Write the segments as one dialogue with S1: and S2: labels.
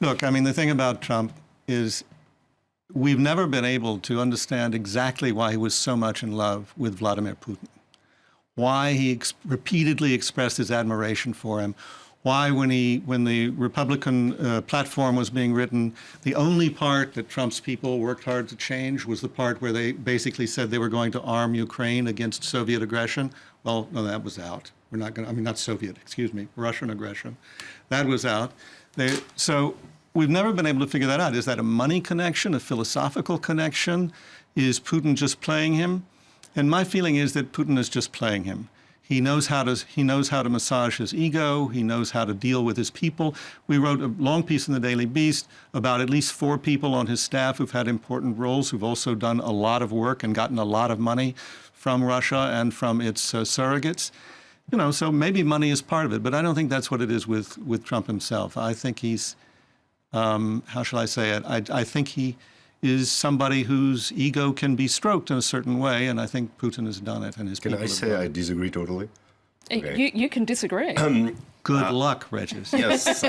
S1: Look, I mean, the thing about Trump is we've never been able to understand exactly why he was so much in love with Vladimir Putin, why he repeatedly expressed his admiration for him, why when the Republican platform was being written, the only part that Trump's people worked hard to change was the part where they basically said they were going to arm Ukraine against Soviet aggression. Well, no, that was out. We're not going to, I mean, not Soviet, excuse me, Russian aggression. That was out. So we've never been able to figure that out. Is that a money connection, a philosophical connection? Is Putin just playing him? And my feeling is that Putin is just playing him. He knows how to massage his ego. He knows how to deal with his people. We wrote a long piece in the Daily Beast about at least 4 people on his staff who've had important roles, who've also done a lot of work and gotten a lot of money from Russia and from its surrogates. You know, so maybe money is part of it, but I don't think that's what it is with Trump himself. I think he's, how shall I say it? I think he is somebody whose ego can be stroked in a certain way, and I think Putin has done it, and his people have done it.
S2: Can I say I disagree totally?
S3: Okay. You can disagree.
S1: Good luck, Regis.
S2: Yes.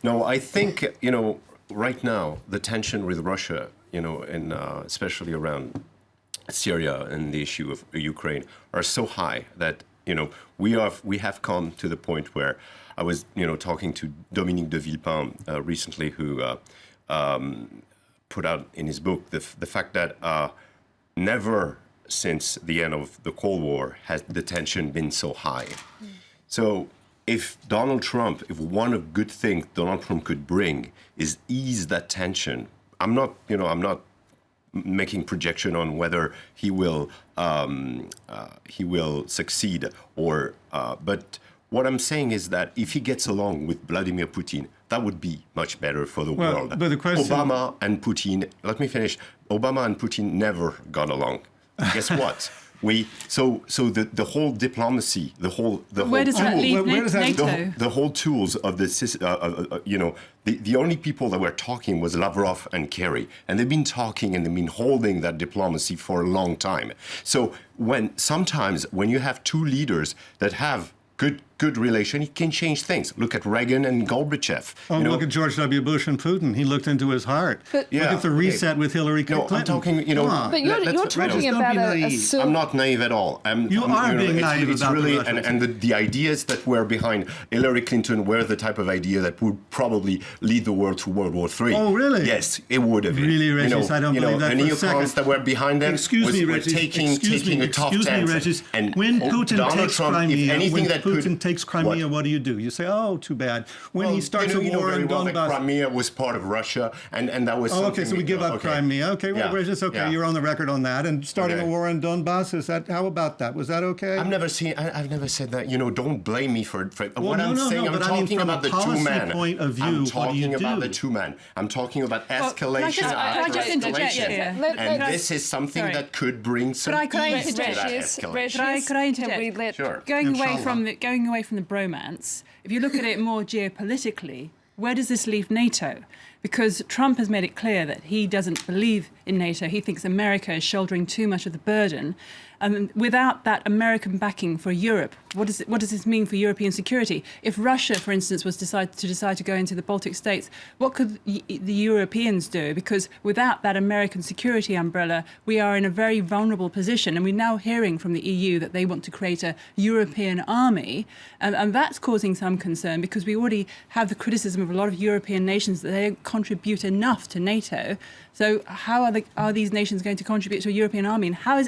S2: No, I think, you know, right now, the tension with Russia, you know, and especially around Syria and the issue of Ukraine are so high that, you know, we have come to the point where I was, you know, talking to Dominique de Villepin recently, who put out in his book the fact that never since the end of the Cold War has the tension been so high. So if Donald Trump, if one of good things Donald Trump could bring is ease that tension, I'm not making projection on whether he will succeed or, but what I'm saying is that if he gets along with Vladimir Putin, that would be much better for the world.
S1: But the question...
S2: Obama and Putin, let me finish. Obama and Putin never got along. Guess what? The whole diplomacy, the whole
S3: where does that leave NATO?
S2: The whole tools of the system, you know, the only people that were talking was Lavrov and Kerry, and they've been talking and they've been holding that diplomacy for a long time. So sometimes when you have 2 leaders that have good relation, it can change things. Look at Reagan and Gorbachev.
S1: Oh, look at George W. Bush and Putin. He looked into his heart. Look at the reset with Hillary Clinton.
S2: No, I'm talking, you know...
S3: But you're talking about
S2: I'm not naive at all.
S1: You are being naive about
S2: really,
S1: the Russians.
S2: and the ideas that were behind Hillary Clinton were the type of idea that would probably lead the world to World War III.
S1: Oh, really?
S2: Yes, it would have been.
S1: Really, Regis, I don't believe that
S2: and
S1: for a
S2: the
S1: second.
S2: neocons that were behind them were taking a tough stance.
S1: And when Putin takes Crimea, takes Crimea, what do? You say, oh, too bad. When he starts a war in Donbass...
S2: Crimea was part of Russia, and that was something...
S1: Okay, so we give up Crimea. Okay, well, Regis, you're on the record on that. And starting a war in Donbass, how about that? Was that okay?
S2: I've never said that. You know, don't blame me for what I'm
S1: no,
S2: saying.
S1: No,
S2: I'm talking about the 2 men.
S1: Point of view,
S2: I'm talking about the 2 men. I'm talking about escalation.
S3: Can I just interject here?
S2: And this is something that could bring some ease to that escalation.
S4: Could I interject?
S2: Sure.
S4: Going away from the bromance, if you look at it more geopolitically, where does this leave NATO? Because Trump has made it clear that he doesn't believe in NATO. He thinks America is shouldering too much of the burden. Without that American backing for Europe, what does this mean for European security? If Russia, for instance, was decide to go into the Baltic states, what could the Europeans do? Because without that American security umbrella, we are in a very vulnerable position. And we're now hearing from the EU that they want to create a European army. And that's causing some concern because we already have the criticism of a lot of European nations that they don't contribute enough to NATO. So how are these nations going to contribute to a European army? And how is